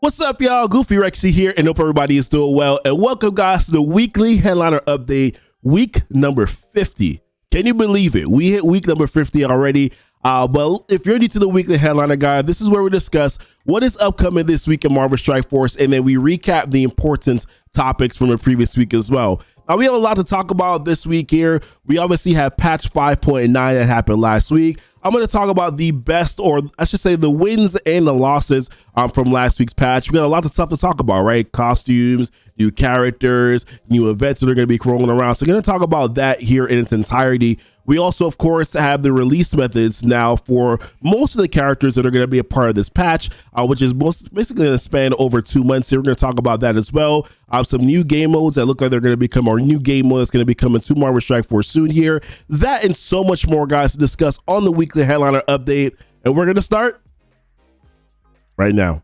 What's up, y'all? GoofyRhexxi here, and hope everybody is doing well. And welcome, guys, to the weekly headliner update, week number 50. Can you believe it? We hit week number 50 already. But if you're new to the weekly headliner guide, this is where we discuss what is upcoming this week in Marvel Strike Force, and then we recap the important topics from the previous week as well. Now, we have a lot to talk about this week here. We obviously have patch 5.9 that happened last week. I'm going to talk about the best, or I should say the wins and the losses from last week's patch. We got a lot of stuff to talk about, right? Costumes, new characters, new events that are going to be rolling around. So we're going to talk about that here in its entirety. We also, of course, have the release methods now for most of the characters that are going to be a part of this patch, which is basically going to span over 2 months. Here, we're going to talk about that as well. Some new game modes that look like they're going to become our new game mode that's going to be coming to Marvel Strike Force soon here. That and so much more, guys, to discuss on the weekly headliner update. And we're going to start right now.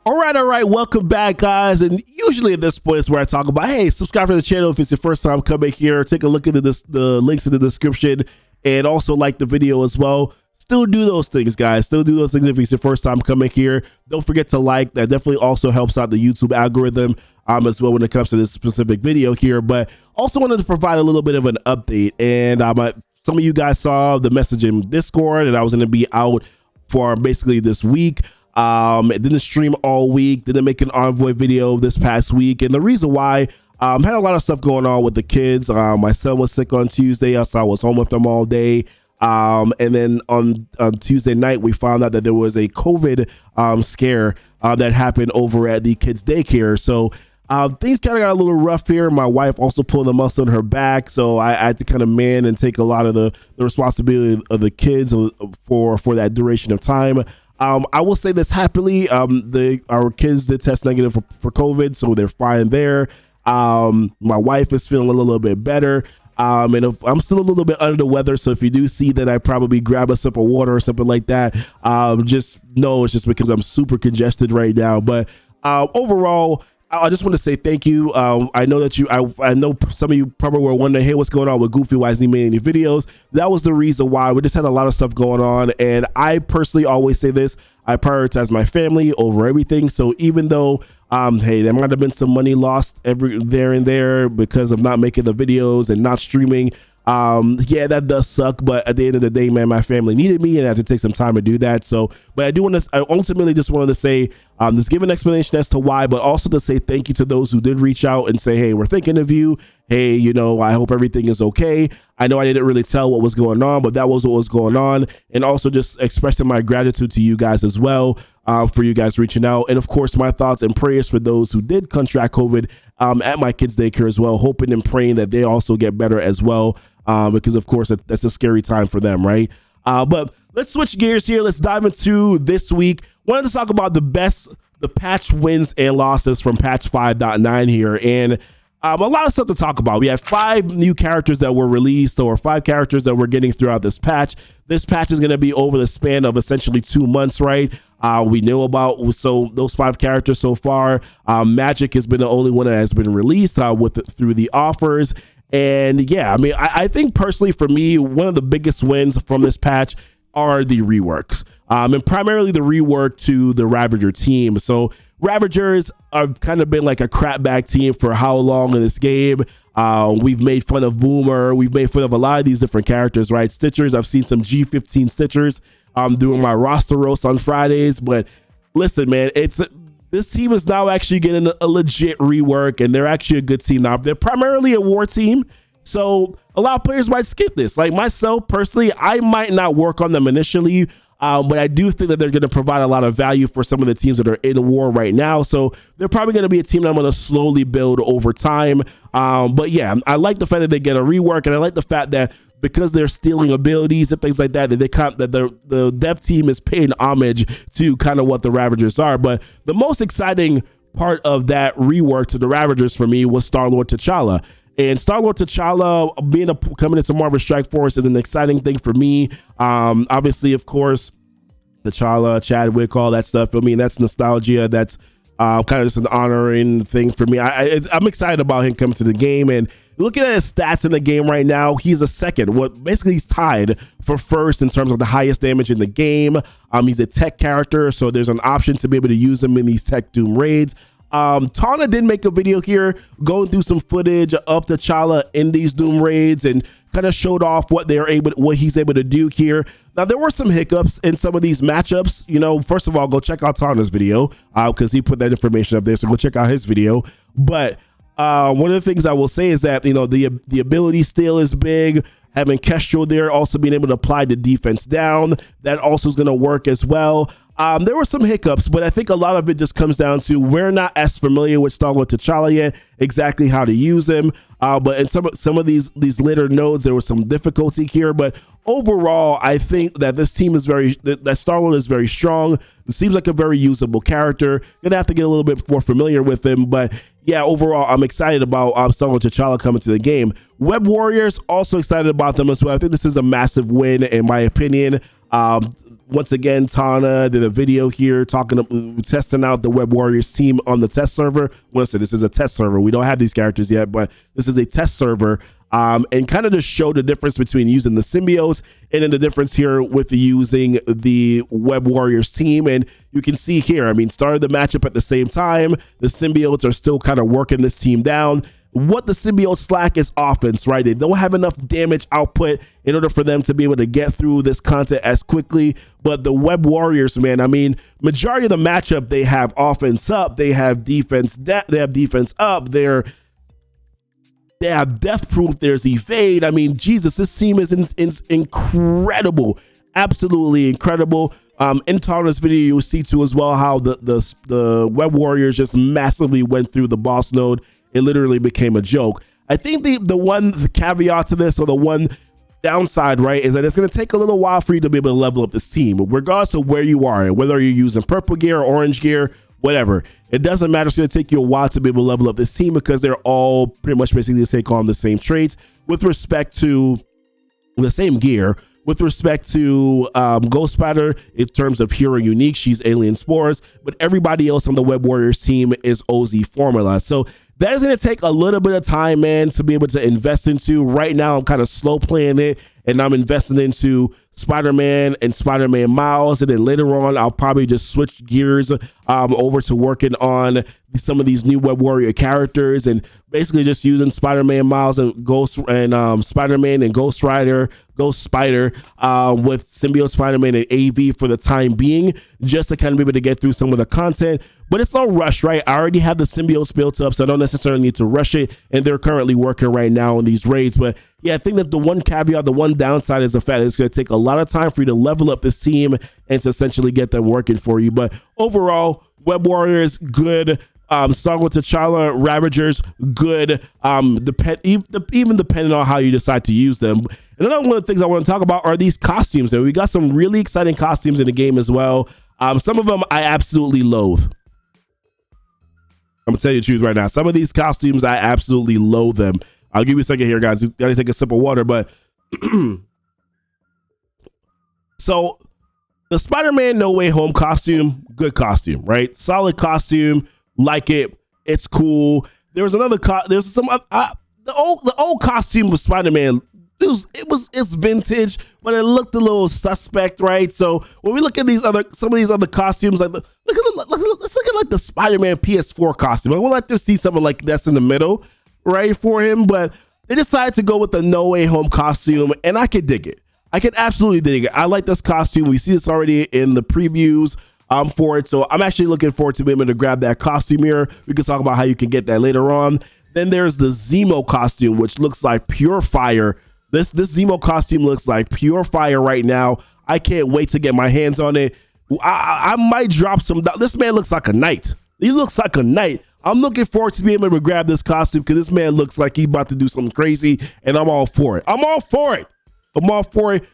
All right. Welcome back, guys. And usually at this point is where I talk about, hey, subscribe to the channel if it's your first time coming here. Take a look into the links in the description, and also like the video as well. Still do those things, guys. Still do those things if it's your first time coming here. Don't forget to like. That definitely also helps out the YouTube algorithm as well when it comes to this specific video here. But also wanted to provide a little bit of an update. And some of you guys saw the message in Discord, and I was going to be out for basically this week. Didn't stream all week, didn't make an Envoy video this past week. And the reason why, had a lot of stuff going on with the kids. My son was sick on Tuesday, so I was home with them all day. And then on Tuesday night, we found out that there was a COVID scare that happened over at the kids' daycare. So things kind of got a little rough here. My wife also pulled a muscle in her back, so I had to kind of man and take a lot of the responsibility of the kids for that duration of time. I will say this happily, our kids did test negative for COVID, so they're fine there. My wife is feeling a little bit better. And I'm still a little bit under the weather, so if you do see that I probably grab a sip of water or something like that, just know it's just because I'm super congested right now. But overall, I just want to say thank you. I know that I know some of you probably were wondering, hey, what's going on with Goofy? Why isn't he making any videos? That was the reason why. We just had a lot of stuff going on. And I personally always say this, I prioritize my family over everything. So even though, hey, there might have been some money lost there and there because of not making the videos and not streaming. Yeah, that does suck, but at the end of the day, man, my family needed me and I had to take some time to do that. So, but I ultimately just wanted to say, just give an explanation as to why, but also to say thank you to those who did reach out and say, hey, we're thinking of you. Hey, you know, I hope everything is okay. I know I didn't really tell what was going on, but that was what was going on. And also just expressing my gratitude to you guys as well, for you guys reaching out. And of course, my thoughts and prayers for those who did contract COVID at my kids' daycare as well, hoping and praying that they also get better as well. Because of course that's a scary time for them, right? But let's switch gears here. Let's dive into this week. Wanted to talk about the patch wins and losses from patch 5.9 here, and a lot of stuff to talk about. We have 5 new characters that were released, or 5 characters that we're getting throughout this patch. This patch is going to be over the span of essentially 2 months, right? We know about those 5 characters so far. Magik has been the only one that has been released through the offers. And yeah, I mean, I think personally for me, one of the biggest wins from this patch are the reworks, and primarily the rework to the Ravager team. So Ravagers have kind of been like a crap bag team for how long in this game? We've made fun of Boomer. We've made fun of a lot of these different characters, right? Stitchers, I've seen some G15 Stitchers doing my roster roast on Fridays. But listen, man, this team is now actually getting a legit rework, and they're actually a good team now. They're primarily a war team, so a lot of players might skip this. Like myself, personally, I might not work on them initially, but I do think that they're going to provide a lot of value for some of the teams that are in war right now. So they're probably going to be a team that I'm going to slowly build over time. But yeah, I like the fact that they get a rework, and I like the fact that because they're stealing abilities and things like that, that the dev team is paying homage to kind of what the Ravagers are. But the most exciting part of that rework to the Ravagers for me was Starlord T'Challa. And Starlord T'Challa coming into Marvel Strike Force is an exciting thing for me. Obviously, of course, T'Challa, Chadwick, all that stuff. I mean, that's nostalgia. That's Kind of just an honoring thing for me. I'm excited about him coming to the game, and looking at his stats in the game right now, he's a second. Basically he's tied for first in terms of the highest damage in the game. He's a tech character, so there's an option to be able to use him in these tech doom raids. Tana did make a video here going through some footage of T'Challa in these doom raids and kind of showed off what he's able to do here. Now, there were some hiccups in some of these matchups. You know, first of all, go check out Tana's video because he put that information up there, so go check out his video. But one of the things I will say is that, you know, the ability steal is big. Having Kestrel there, also being able to apply the defense down, that also is going to work as well. There were some hiccups, but I think a lot of it just comes down to we're not as familiar with Starlord T'Challa yet, exactly how to use him. But in some of these later nodes, there was some difficulty here. But overall, I think that this team is that Starlord is very strong. It seems like a very usable character. Gonna have to get a little bit more familiar with him, but yeah, overall, I'm excited about Starlord T'Challa coming to the game. Web Warriors, also excited about them as well. I think this is a massive win, in my opinion. Once again, Tana did a video here testing out the Web Warriors team on the test server. Listen, this is a test server. We don't have these characters yet, but this is a test server. And kind of just show the difference between using the symbiotes and then the difference here with using the Web Warriors team. And you can see here, I mean, started the matchup at the same time. The symbiotes are still kind of working this team down. What the symbiotes lack is offense, right? They don't have enough damage output in order for them to be able to get through this content as quickly. But the Web Warriors, man, I mean, majority of the matchup, they have offense up, they have defense up, they have death proof, there's evade. I mean, Jesus, this team is incredible, absolutely incredible. In Tana's video, you'll see too as well how the Web Warriors just massively went through the boss node. It literally became a joke. I think the caveat to this, or the one downside, right, is that it's going to take a little while for you to be able to level up this team, regardless of where you are, whether you're using purple gear, orange gear, whatever. It doesn't matter. It's going to take you a while to be able to level up this team because they're all pretty much basically take on the same traits with respect to the same gear. With respect to Ghost Spider, in terms of hero unique, she's alien spores, but everybody else on the Web Warriors team is OZ formula. So that is going to take a little bit of time, man, to be able to invest into. Right now, I'm kind of slow playing it, and I'm investing into Spider-Man and Spider-Man Miles, and then later on, I'll probably just switch gears over to working on some of these new Web Warrior characters, and basically just using Spider-Man Miles and Spider-Man and Ghost Spider with Symbiote Spider-Man and AV for the time being, just to kind of be able to get through some of the content. But it's no rush, right? I already have the symbiotes built up, so I don't necessarily need to rush it, and they're currently working right now on these raids. But yeah, I think that the one caveat, the one downside is the fact that it's going to take a lot of time for you to level up this team and to essentially get them working for you. But overall, Web Warriors, good. Starlord T'Challa Ravagers, good. Even depending on how you decide to use them. And another one of the things I want to talk about are these costumes. And we got some really exciting costumes in the game as well. Some of them I absolutely loathe. I'm gonna tell you the truth right now. Some of these costumes, I absolutely loathe them. I'll give you a second here, guys. You gotta take a sip of water, but so the Spider-Man No Way Home costume, good costume, right? Solid costume, like it. It's cool. There's another there's some the old costume of Spider-Man. It's vintage, but it looked a little suspect, right? So when we look at some of these other costumes, like let's look at like the Spider-Man PS4 costume. I would like to see something like that's in the middle, right, for him. But they decided to go with the No Way Home costume, and I can dig it. I can absolutely dig it. I like this costume. We see this already in the previews for it, so I'm actually looking forward to being able to grab that costume here. We can talk about how you can get that later on. Then there's the Zemo costume, which looks like pure fire. This Zemo costume looks like pure fire right now. I can't wait to get my hands on it. I might drop some. This man looks like a knight. He looks like a knight. I'm looking forward to being able to grab this costume because this man looks like he's about to do something crazy, and I'm all for it. I'm all for it.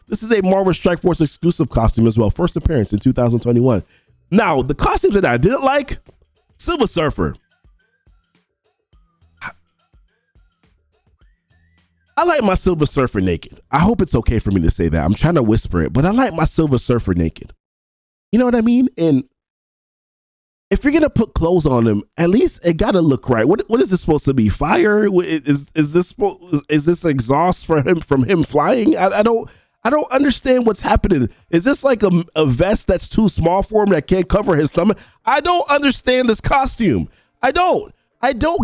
This is a Marvel Strike Force exclusive costume as well. First appearance in 2021. Now, the costumes that I didn't like, Silver Surfer. I like my Silver Surfer naked. I hope it's okay for me to say that. I'm trying to whisper it, but I like my Silver Surfer naked. You know what I mean? And if you're gonna put clothes on him, at least it gotta look right. What is this supposed to be? Fire? Is this exhaust for him from him flying? I don't understand what's happening. Is this like a vest that's too small for him that can't cover his stomach? I don't understand this costume. I don't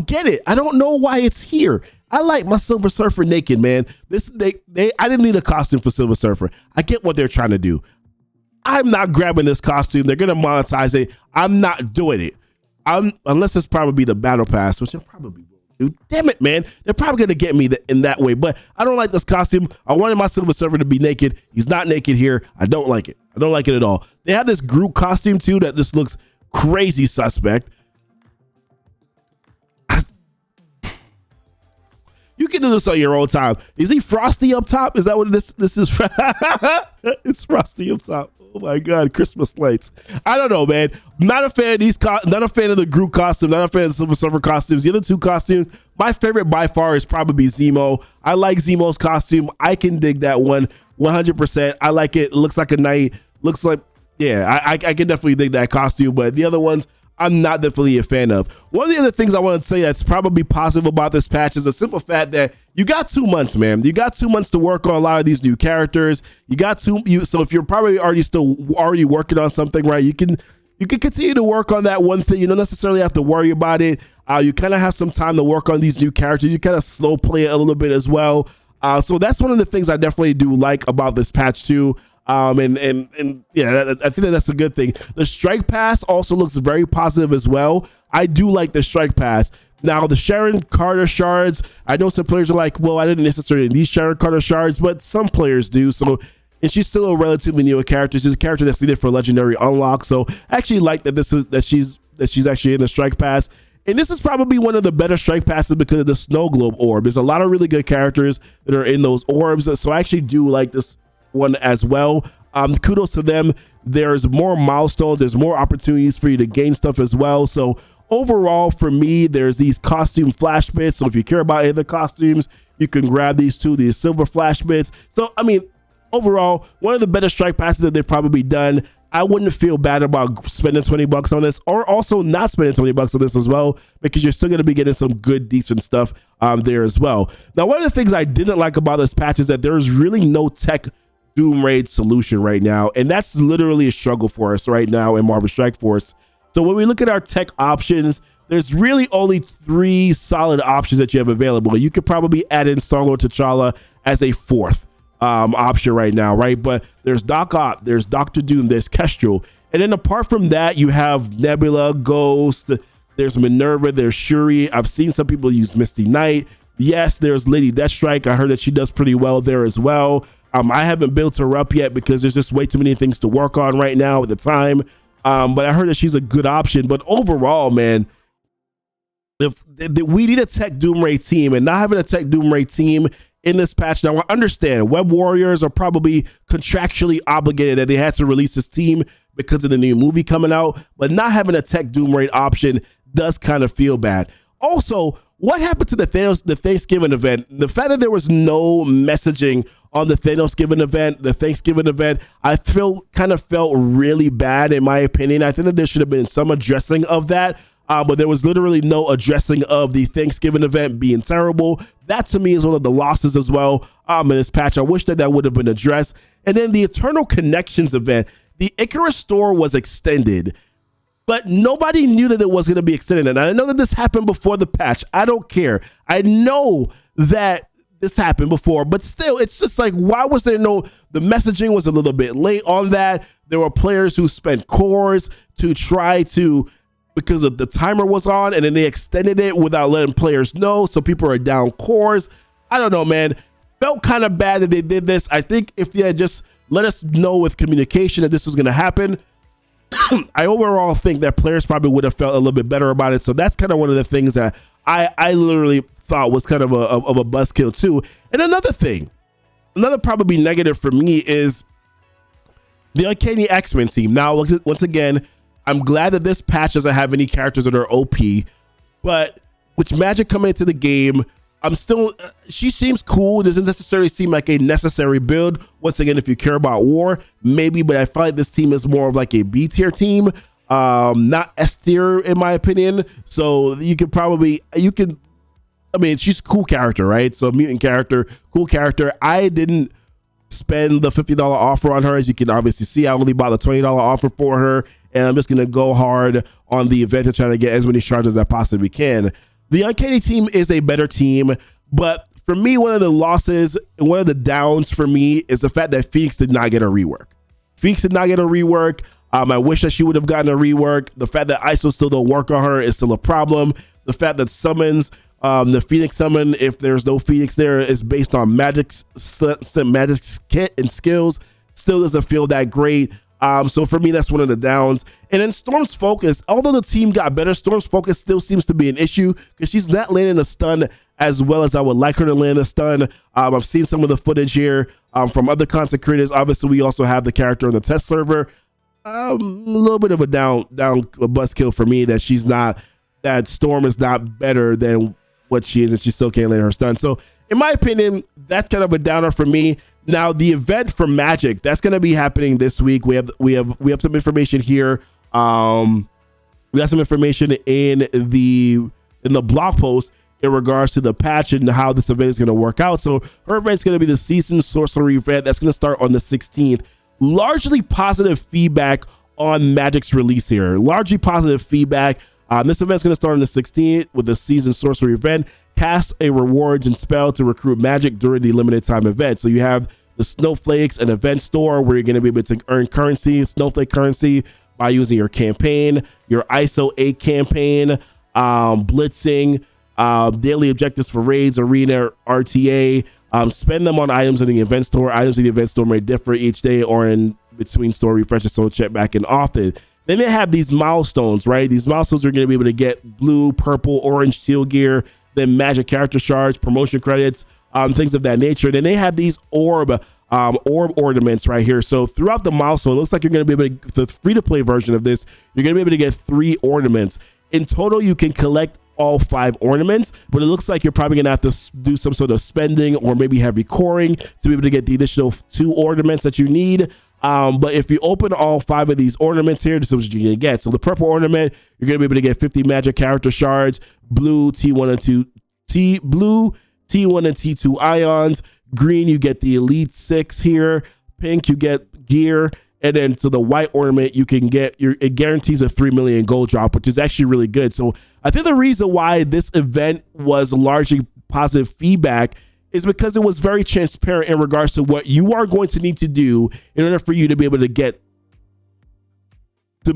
get it. I don't know why it's here. I like my Silver Surfer naked, man. I didn't need a costume for Silver Surfer. I get what they're trying to do. I'm not grabbing this costume. They're gonna monetize it. I'm not doing it. Unless it's probably the battle pass, which it probably will do. Damn it, man. They're probably gonna get me in that way. But I don't like this costume. I wanted my Silver Surfer to be naked. He's not naked here. I don't like it. I don't like it at all. They have this Groot costume too that just looks crazy suspect. You can do this on your own time. Is he Frosty up top? Is that what this is? It's Frosty up top. Oh my God, Christmas lights. I don't know, man. Not a fan of these. Not a fan of the Groot costume. Not a fan of the Silver Surfer costumes. The other two costumes, my favorite by far is probably Zemo. I like Zemo's costume. I can dig that one 100%. I like it. It looks like a knight. Looks like, yeah, I can definitely dig that costume. But the other ones, I'm not definitely a fan of. One of the other things I want to say that's probably positive about this patch is the simple fact that you got 2 months, man. You got 2 months to work on a lot of these new characters. So if you're probably already working on something, right, you can continue to work on that one thing. You don't necessarily have to worry about it. You kind of have some time to work on these new characters. You kind of slow play it a little bit as well. So that's one of the things I definitely do like about this patch too. And yeah, I think that's a good thing. The strike pass also looks very positive as well. I do like the strike pass. Now the Sharon Carter shards, I know some players are like, well, I didn't necessarily need Sharon Carter shards, but some players do. So, and she's still a relatively new character. She's a character that's needed for legendary unlock. So I actually like that she's actually in the strike pass. And this is probably one of the better strike passes because of the snow globe orb. There's a lot of really good characters that are in those orbs. So I actually do like this one as well. Kudos to them. There's more milestones. There's more opportunities for you to gain stuff as well. So overall, for me, there's these costume flash bits. So if you care about any of the costumes, you can grab these two, these silver flash bits. So, I mean, overall, one of the better strike passes that they've probably done. I wouldn't feel bad about spending $20 on this, or also not spending $20 on this as well, because you're still going to be getting some good, decent stuff there as well. Now, one of the things I didn't like about this patch is that there's really no tech Doom Raid solution right now, and that's literally a struggle for us right now in Marvel Strike Force. So when we look at our tech options, there's really only 3 solid options that you have available. You could probably add in Starlord T'Challa as a 4th option right now, right? But there's Doc Ock, there's Doctor Doom, there's Kestrel, and then apart from that, you have Nebula, Ghost, there's Minerva, there's Shuri. I've seen some people use Misty Knight. Yes, there's Lady Deathstrike. I heard that she does pretty well there as well. I haven't built her up yet because there's just way too many things to work on right now at the time. But I heard that she's a good option. But overall, man, if we need a tech Doom Raid team, and not having a tech Doom Raid team in this patch. Now, I understand Web Warriors are probably contractually obligated that they had to release this team because of the new movie coming out, but not having a tech Doom Raid option does kind of feel bad. Also, what happened to the Thanksgiving event? The fact that there was no messaging on the Thanksgiving event, I kind of felt really bad in my opinion. I think that there should have been some addressing of that, but there was literally no addressing of the Thanksgiving event being terrible. That to me is one of the losses as well in this patch. I wish that would have been addressed. And then the Eternal Connections event, the Icarus store was extended, but nobody knew that it was going to be extended. And I know that this happened before the patch. I don't care. I know that this happened before, but still, it's just like, why was there the messaging was a little bit late on that. There were players who spent cores to try to, because of the timer was on, and then they extended it without letting players know. So people are down cores. I don't know, man. Felt kind of bad that they did this. I think if they had just let us know with communication that this was going to happen, I overall think that players probably would have felt a little bit better about it. So that's kind of one of the things that I literally thought was kind of a buzzkill too. And another thing, another probably negative for me is the Uncanny X-Men team. Now, once again, I'm glad that this patch doesn't have any characters that are OP, but with Magik coming into the game, I'm still, she seems cool. It doesn't necessarily seem like a necessary build. Once again, if you care about war, maybe, but I feel like this team is more of like a B tier team. not S tier in my opinion. So you can, I mean, she's a cool character, right? So mutant character, cool character. I didn't spend the $50 offer on her. As you can obviously see, I only bought the $20 offer for her, and I'm just going to go hard on the event to try to get as many shards as I possibly can. The Uncanny team is a better team, but for me, one of the losses, one of the downs for me is the fact that Phoenix did not get a rework. Phoenix did not get a rework. I wish that she would have gotten a rework. The fact that ISO still don't work on her is still a problem. The fact that summons, the Phoenix summon, if there's no Phoenix there, is based on Magik's kit and skills, still doesn't feel that great. So for me, that's one of the downs. And then Storm's focus, although the team got better, Storm's focus still seems to be an issue because she's not landing a stun as well as I would like her to land a stun. I've seen some of the footage here from other content creators. Obviously, we also have the character on the test server. A little bit of a down buzzkill for me that Storm is not better than what she is, and she still can't land her stun. So in my opinion, that's kind of a downer for me. Now the event for Magik, that's going to be happening this week. We have some information here. We got some information in the blog post in regards to the patch and how this event is going to work out. So her event is going to be the season sorcery event that's going to start on the 16th. Largely positive feedback on Magik's release here. Largely positive feedback. This event is going to start on the 16th with the season sorcery event. Cast a rewards and spell to recruit Magik during the limited time event. So you have the Snowflakes, an event store where you're going to be able to earn currency, Snowflake currency, by using your campaign, your ISO 8 campaign, blitzing, daily objectives for raids, arena, RTA. Spend them on items in the event store. Items in the event store may differ each day or in between store refreshes, so check back in often. Then they have these milestones, right? These milestones are going to be able to get blue, purple, orange, teal gear, then magic character shards, promotion credits, things of that nature. Then they have these orb ornaments right here. So throughout the milestone, it looks like you're going to be able to, the free-to-play version of this, you're going to be able to get 3 ornaments. In total, you can collect all 5 ornaments, but it looks like you're probably gonna have to do some sort of spending or maybe heavy coring to be able to get the additional 2 ornaments that you need. But if you open all 5 of these ornaments here, this is what you're gonna get. So the purple ornament, you're gonna be able to get 50 magic character shards, blue T1 and T2 ions, green you get the elite 6 here, pink you get gear, and then to the white ornament, you can get it guarantees a 3 million gold drop, which is actually really good. So I think the reason why this event was largely positive feedback is because it was very transparent in regards to what you are going to need to do in order for you to be able to get to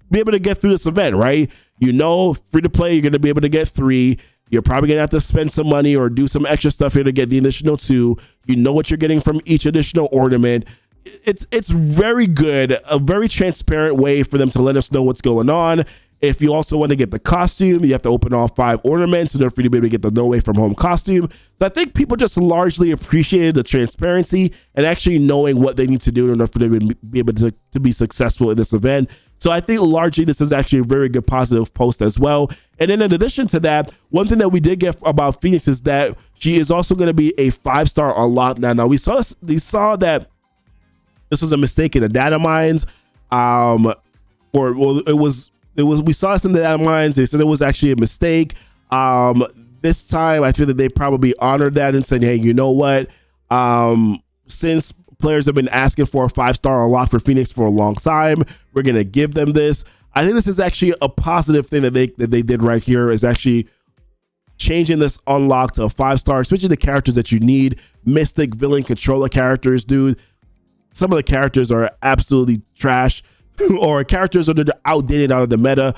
be able to get through this event, right? You know, free to play, you're going to be able to get 3. You're probably going to have to spend some money or do some extra stuff here to get the additional 2. You know what you're getting from each additional ornament. It's very good, a very transparent way for them to let us know what's going on. If you also want to get the costume, you have to open all 5 ornaments in order for you to be able to get the No Way From Home costume. So I think people just largely appreciated the transparency and actually knowing what they need to do in order for them to be able to be successful in this event. So I think largely this is actually a very good positive post as well. And then in addition to that, one thing that we did get about Phoenix is that she is also going to be a 5-star unlock. Now we saw that this was a mistake in the data mines, we saw this in the data mines. They said it was actually a mistake. This time, I feel that they probably honored that and said, hey, you know what? Since players have been asking for a 5-star unlock for Phoenix for a long time, we're going to give them this. I think this is actually a positive thing that they did right here, is actually changing this unlock to a 5-star, especially the characters that you need. Mystic, villain, controller characters, dude. Some of the characters are absolutely trash or characters that are outdated out of the meta.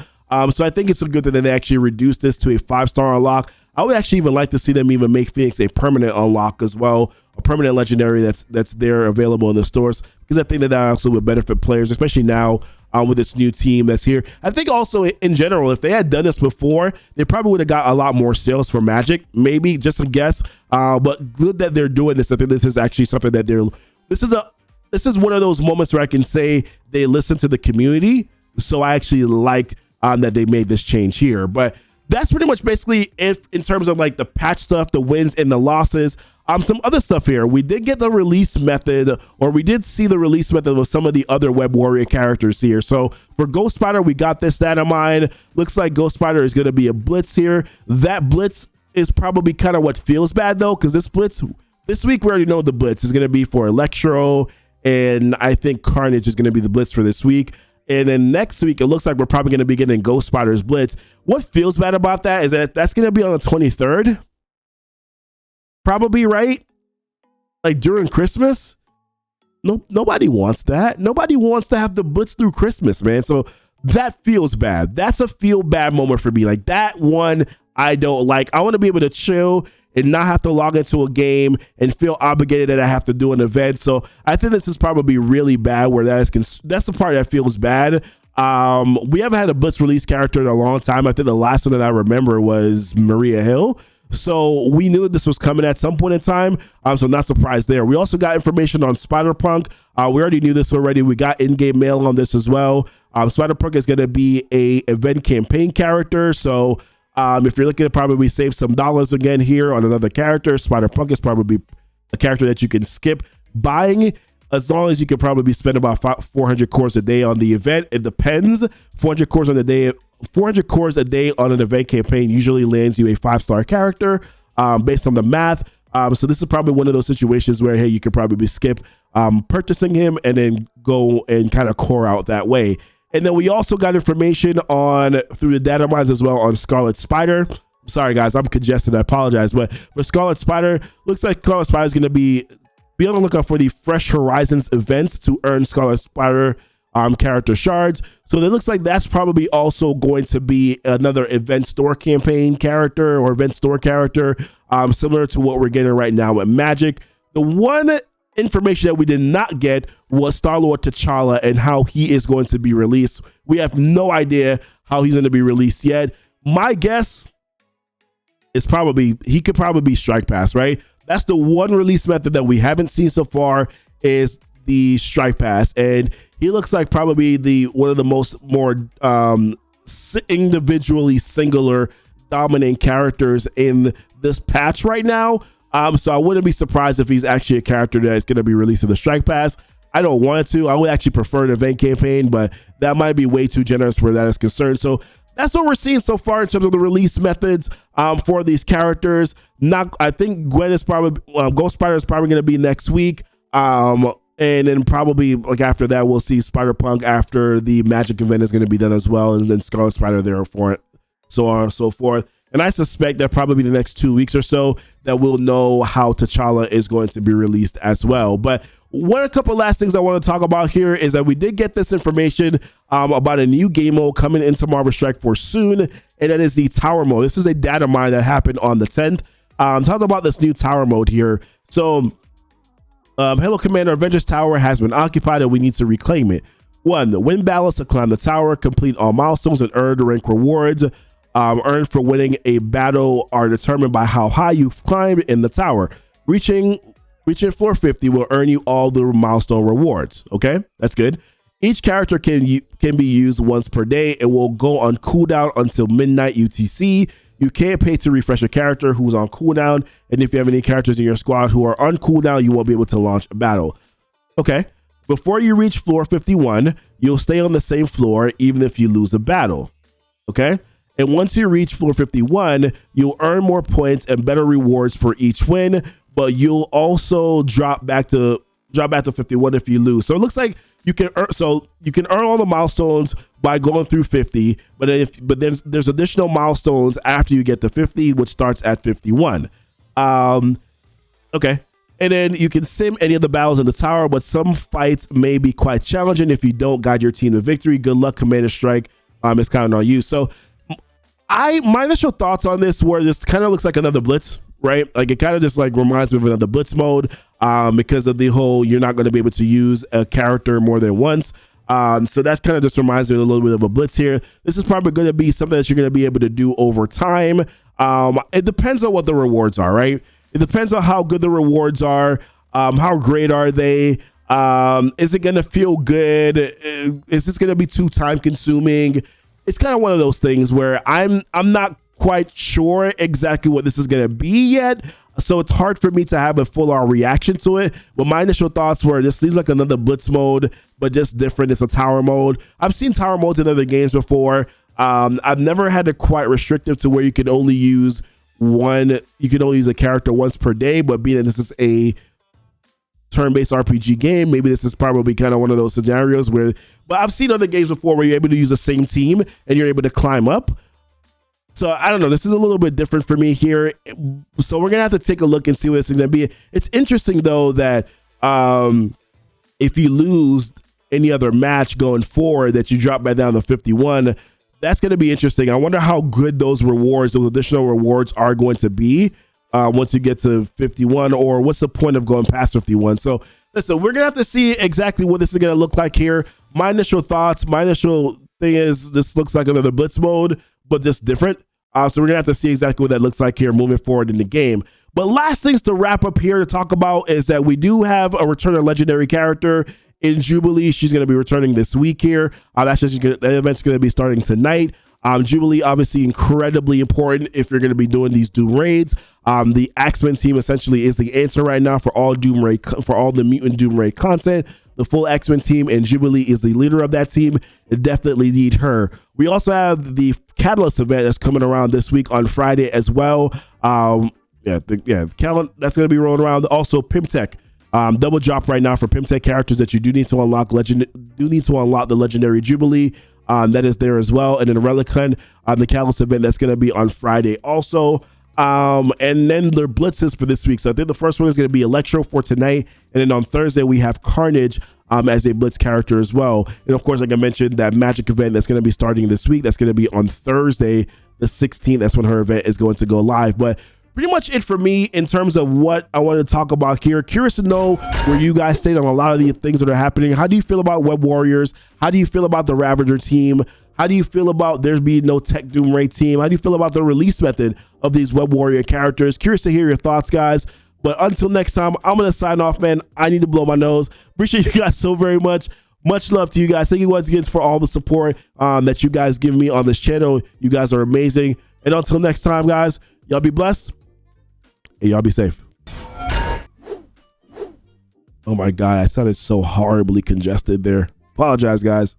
So I think it's a good thing that they actually reduced this to a 5-star unlock. I would actually even like to see them even make Phoenix a permanent unlock as well, a permanent legendary that's there available in the stores, because I think that also would benefit players, especially now with this new team that's here. I think also in general, if they had done this before, they probably would have got a lot more sales for Magik, maybe, just a guess. But good that they're doing this. I think this is actually something that this is one of those moments where I can say they listen to the community. So I actually like that they made this change here. But that's pretty much basically it in terms of like the patch stuff, the wins and the losses. Some other stuff here. We did get the release method, or we did see the release method of some of the other Web Warrior characters here. So for Ghost Spider, we got this data mine. Looks like Ghost Spider is going to be a blitz here. That blitz is probably kind of what feels bad though, because this blitz this week, we already know the blitz is going to be for Electro, and I think Carnage is going to be the blitz for this week. And then next week, it looks like we're probably going to be getting Ghost Spider's blitz. What feels bad about that is that that's going to be on the 23rd. Probably, right? Like during Christmas. Nobody wants that. Nobody wants to have the blitz through Christmas, man. So that feels bad. That's a feel bad moment for me. Like that one, I don't like. I want to be able to chill and not have to log into a game and feel obligated that I have to do an event. So I think this is probably really bad where that's the part that feels bad. We haven't had a blitz release character in a long time. I think the last one that I remember was Maria Hill. So we knew that this was coming at some point in time. So not surprised there. We also got information on Spider-Punk. We already knew this already. We got in-game mail on this as well. Spider-Punk is going to be a event campaign character. So if you're looking to probably save some dollars again here on another character, Spider-Punk is probably a character that you can skip buying, as long as you can probably spend about 400 cores a day on the event. It depends. 400 cores on the day. 400 cores a day on an event campaign usually lands you a 5-star character based on the math. So this is probably one of those situations where, hey, you could probably skip purchasing him and then go and kind of core out that way. And then we also got information on through the data mines as well on Scarlet Spider. Sorry, guys, I'm congested. I apologize. But for Scarlet Spider, looks like Scarlet Spider is going to be on the lookout for the Fresh Horizons events to earn Scarlet Spider character shards. So it looks like that's probably also going to be another event store campaign character or event store character, similar to what we're getting right now with Magik. The one information that we did not get was Starlord T'Challa and how he is going to be released. We have no idea how he's going to be released yet. My guess is probably he could probably be Strike Pass, right? That's the one release method that we haven't seen so far, is the Strike Pass, and he looks like probably one of the more individually singular dominant characters in this patch right now. So I wouldn't be surprised if he's actually a character that is going to be released in the Strike Pass. I don't want it to. I would actually prefer an event campaign, but that might be way too generous where that is concerned. So that's what we're seeing so far in terms of the release methods for these characters. I think Gwen is probably Ghost Spider is probably going to be next week. And then probably like after that, we'll see Spider-Punk after the Magik event is going to be done as well. And then Scarlet Spider there for it, so on and so forth. And I suspect that probably the next 2 weeks or so that we'll know how T'Challa is going to be released as well. But a couple last things I want to talk about here is that we did get this information about a new game mode coming into Marvel Strike Force soon. And that is the Tower mode. This is a data mine that happened on the 10th. Talking about this new Tower mode here. So hello, Commander. Avengers Tower has been occupied and we need to reclaim it. 1. Win battles to climb the tower, complete all milestones, and earn the rank rewards earned for winning a battle are determined by how high you've climbed in the tower. Reaching floor 50 will earn you all the milestone rewards. Okay, that's good. Each character can be used once per day and will go on cooldown until midnight UTC. You can't pay to refresh a character who's on cooldown, and if you have any characters in your squad who are on cooldown, you won't be able to launch a battle. Okay, before you reach floor 51, you'll stay on the same floor even if you lose a battle. Okay, and once you reach floor 51, you'll earn more points and better rewards for each win, but you'll also drop back to 51 if you lose. So it looks like you can earn all the milestones by going through 50, but there's additional milestones after you get to 50, which starts at 51. Okay, and then you can sim any of the battles in the tower, but some fights may be quite challenging if you don't guide your team to victory. Good luck, Commander Strike. It's counting on you. So my initial thoughts on this were this kind of looks like another Blitz, right? Like it kind of just like reminds me of another Blitz mode because of the whole you're not going to be able to use a character more than once. So that's kind of just reminds me a little bit of a Blitz here. This is probably going to be something that you're going to be able to do over time. It depends on what the rewards are, right? It depends on how good the rewards are. How great are they? Is it going to feel good? Is this going to be too time consuming? It's kind of one of those things where I'm not quite sure exactly what this is going to be yet. So it's hard for me to have a full-on reaction to it. But my initial thoughts were, this seems like another blitz mode, but just different. It's a tower mode. I've seen tower modes in other games before. I've never had it quite restrictive to where you can only use a character once per day, but being that this is a turn-based RPG game, maybe this is probably kind of one of those scenarios where, but I've seen other games before where you're able to use the same team and you're able to climb up. So I don't know, this is a little bit different for me here. So we're gonna have to take a look and see what this is gonna be. It's interesting though that if you lose any other match going forward, that you drop back down to 51, that's gonna be interesting. I wonder how good those rewards, those additional rewards are going to be once you get to 51, or what's the point of going past 51? So listen, we're gonna have to see exactly what this is gonna look like here. My initial thoughts, my initial thing is this looks like another blitz mode, but just different. So we're gonna have to see exactly what that looks like here moving forward in the game. But last things to wrap up here to talk about is that we do have a return of legendary character in Jubilee. She's gonna be returning this week here. That event's gonna be starting tonight. Jubilee, obviously incredibly important if you're going to be doing these Doom raids. The X-Men team essentially is the answer right now for all the mutant Doom raid content. The full X-Men team, and Jubilee is the leader of that team. Definitely need her. We also have the Catalyst event that's coming around this week on Friday as well. That's going to be rolling around. Also, Pimtech. Double drop right now for Pimtech characters that you do need to unlock. The legendary Jubilee. That is there as well. And then Relicon, the Catalyst event that's going to be on Friday also. And then the blitzes for this week. So I think the first one is going to be Electro for tonight. And then on Thursday, we have Carnage as a blitz character as well. And of course, like I mentioned, that Magik event that's going to be starting this week. That's going to be on Thursday, the 16th. That's when her event is going to go live. But pretty much it for me in terms of what I wanted to talk about here. Curious to know where you guys stand on a lot of the things that are happening. How do you feel about Web Warriors? How do you feel about the Ravager team? How do you feel about there being no Tech Doom Raid team? How do you feel about the release method of these Web Warrior characters? Curious to hear your thoughts, guys. But until next time, I'm going to sign off, man. I need to blow my nose. Appreciate you guys so very much. Much love to you guys. Thank you once again for all the support that you guys give me on this channel. You guys are amazing. And until next time, guys, y'all be blessed. Hey, y'all be safe. Oh my God, I sounded so horribly congested there. Apologize, guys.